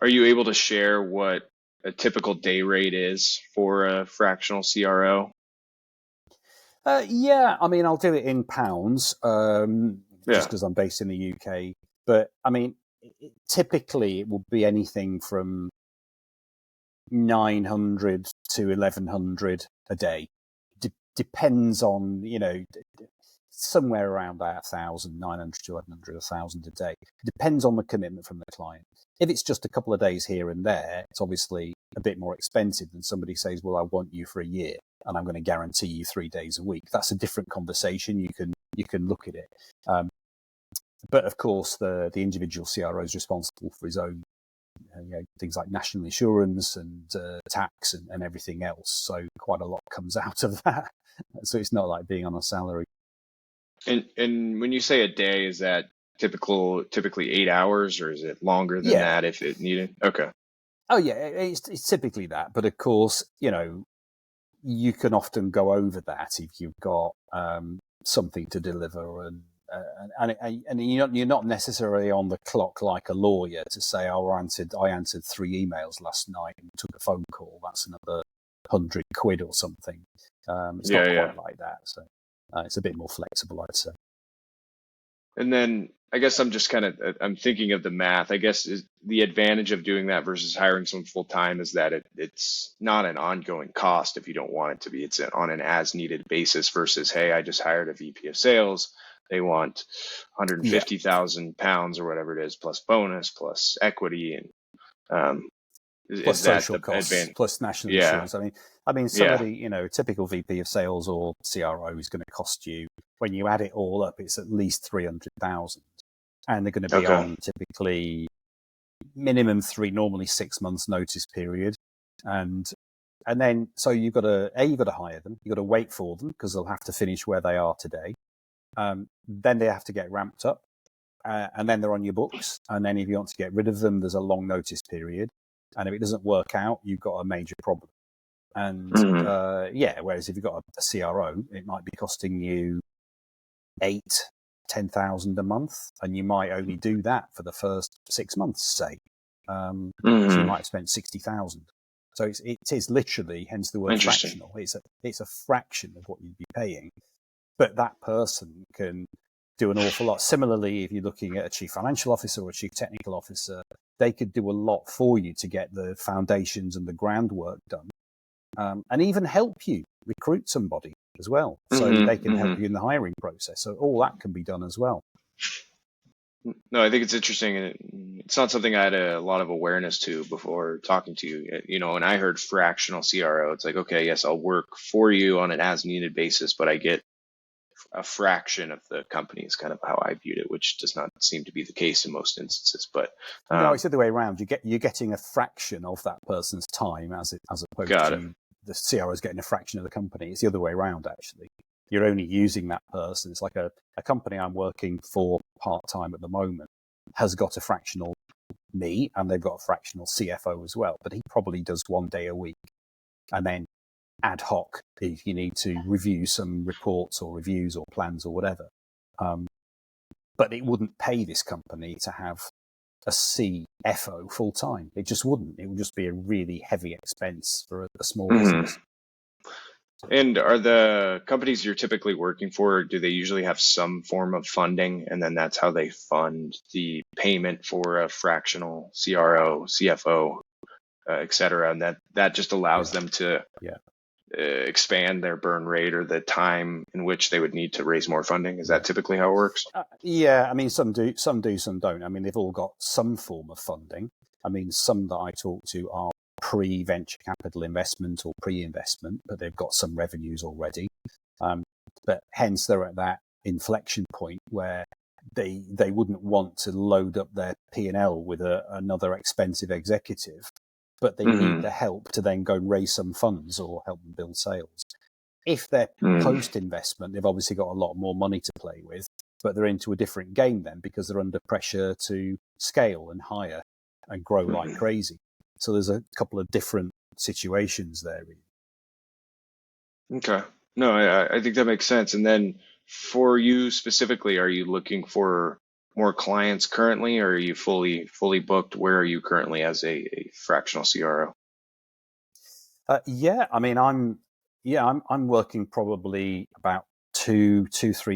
Are you able to share what a typical day rate is for a fractional CRO? I'll do it in pounds, just because I'm based in the UK. But typically it will be anything from 900 to 1100 a day. Depends on, somewhere around that 1,000, 900 to 1,100, 1,000 a day. Depends on the commitment from the client. If it's just a couple of days here and there, it's obviously a bit more expensive than somebody says, well, I want you for a year and I'm going to guarantee you 3 days a week. That's a different conversation. You can look at it. But of course, the individual CRO is responsible for his own things like national insurance and tax and everything else. So quite a lot comes out of that. So it's not like being on a salary. And when you say a day, is that typically 8 hours, or is it longer than that if it needed? Okay. Oh yeah, it's typically that. But of course, you can often go over that if you've got something to deliver and and you're not necessarily on the clock like a lawyer to say, "Oh, I answered 3 emails last night and took a phone call. That's another £100 or something." It's not Yeah. quite like that, so it's a bit more flexible, I'd say. And then I guess I'm thinking of the math. I guess is the advantage of doing that versus hiring someone full time is that it's not an ongoing cost if you don't want it to be. It's on an as needed basis versus, hey, I just hired a VP of sales. They want Yeah. £150,000 or whatever it is, plus bonus, plus equity, and Plus is that social the costs, advantage? plus national Yeah, insurance. I mean, yeah. somebody, a typical VP of sales or CRO is going to cost you, when you add it all up, it's at least 300,000, and they're going to be Okay. on typically minimum 3, normally 6 months notice period, and then so you've got to hire them, you've got to wait for them because they'll have to finish where they are today. Then they have to get ramped up, and then they're on your books. And then if you want to get rid of them, there's a long notice period. And if it doesn't work out, you've got a major problem. And whereas if you've got a CRO, it might be costing you 8-10,000 a month, and you might only do that for the first 6 months, say. So you might have spent 60,000. So it is literally, hence the word fractional. It's a fraction of what you'd be paying, but that person can do an awful lot. Similarly, if you're looking at a chief financial officer or a chief technical officer, they could do a lot for you to get the foundations and the groundwork done, and even help you recruit somebody as well. So they can help you in the hiring process. So all that can be done as well. No, I think it's interesting, and it's not something I had a lot of awareness to before talking to you. When I heard fractional CRO, it's like, okay, yes, I'll work for you on an as-needed basis, but I get a fraction of the company is kind of how I viewed it, which does not seem to be the case in most instances. But no, it's the other way around. You're getting a fraction of that person's time as opposed to the CRO is getting a fraction of the company. It's the other way around, actually. You're only using that person. It's like a company I'm working for part-time at the moment has got a fractional me, and they've got a fractional CFO as well, but he probably does 1 day a week. And then ad hoc, if you need to review some reports or reviews or plans or whatever. But it wouldn't pay this company to have a CFO full time. It just wouldn't. It would just be a really heavy expense for a small business. And are the companies you're typically working for, do they usually have some form of funding, and then that's how they fund the payment for a fractional CRO, CFO, et cetera, and that just allows them to expand their burn rate or the time in which they would need to raise more funding? Is that typically how it works? I mean, some do, some don't. I mean, they've all got some form of funding. I mean, some that I talk to are pre-venture capital investment or pre-investment, but they've got some revenues already. But hence they're at that inflection point where they wouldn't want to load up their P&L with another expensive executive, but they need the help to then go raise some funds or help them build sales. If they're post-investment, they've obviously got a lot more money to play with, but they're into a different game then because they're under pressure to scale and hire and grow like crazy. So there's a couple of different situations there. Okay. No, I think that makes sense. And then for you specifically, are you looking for more clients currently, or are you fully booked? Where are you currently as a fractional CRO? I mean, I'm working probably about 3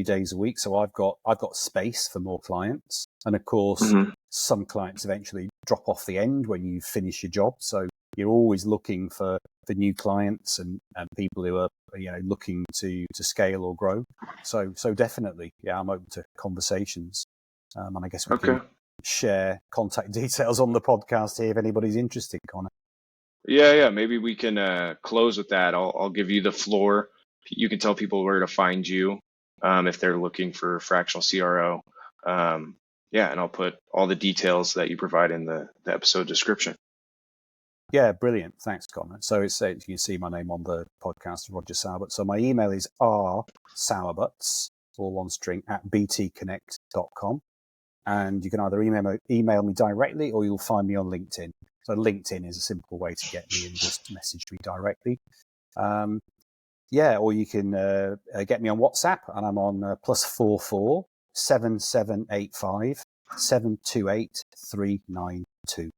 days a week. So I've got space for more clients. And of course, some clients eventually drop off the end when you finish your job. So you're always looking for new clients and people who are, looking to scale or grow. So definitely, I'm open to conversations. And I guess we can share contact details on the podcast here if anybody's interested, Connor. Yeah. Maybe we can close with that. I'll give you the floor. You can tell people where to find you if they're looking for fractional CRO. And I'll put all the details that you provide in the episode description. Yeah, brilliant. Thanks, Connor. So you can see my name on the podcast, Roger Sowerbutts. So my email is rsowerbutts, all one string, @btconnect.com. And you can either email me directly or you'll find me on LinkedIn. So LinkedIn is a simple way to get me and just message me directly. Or you can get me on WhatsApp, and I'm on +44 7785 728 392.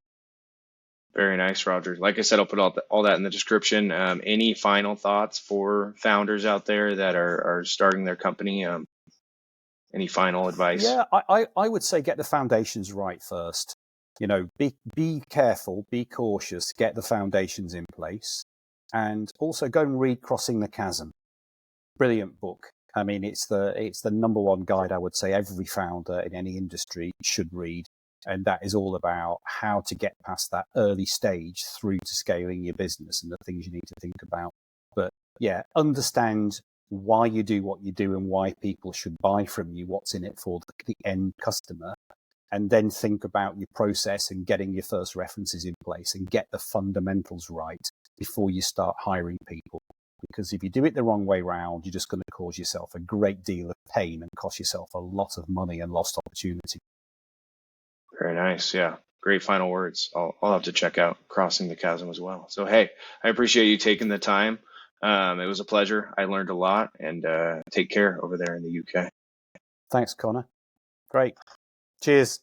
Very nice, Roger. Like I said, I'll put all that in the description. Any final thoughts for founders out there that are starting their company? Any final advice? Yeah, I would say get the foundations right first. Be careful, be cautious, get the foundations in place, and also go and read Crossing the Chasm. Brilliant book. I mean, it's the number one guide I would say every founder in any industry should read, and that is all about how to get past that early stage through to scaling your business and the things you need to think about. But yeah, understand why you do what you do and why people should buy from you, what's in it for the end customer, and then think about your process and getting your first references in place and get the fundamentals right before you start hiring people. Because if you do it the wrong way round, you're just going to cause yourself a great deal of pain and cost yourself a lot of money and lost opportunity. Very nice. Yeah. Great final words. I'll have to check out Crossing the Chasm as well. So, hey, I appreciate you taking the time. It was a pleasure. I learned a lot, and take care over there in the UK. Thanks, Connor. Great. Cheers.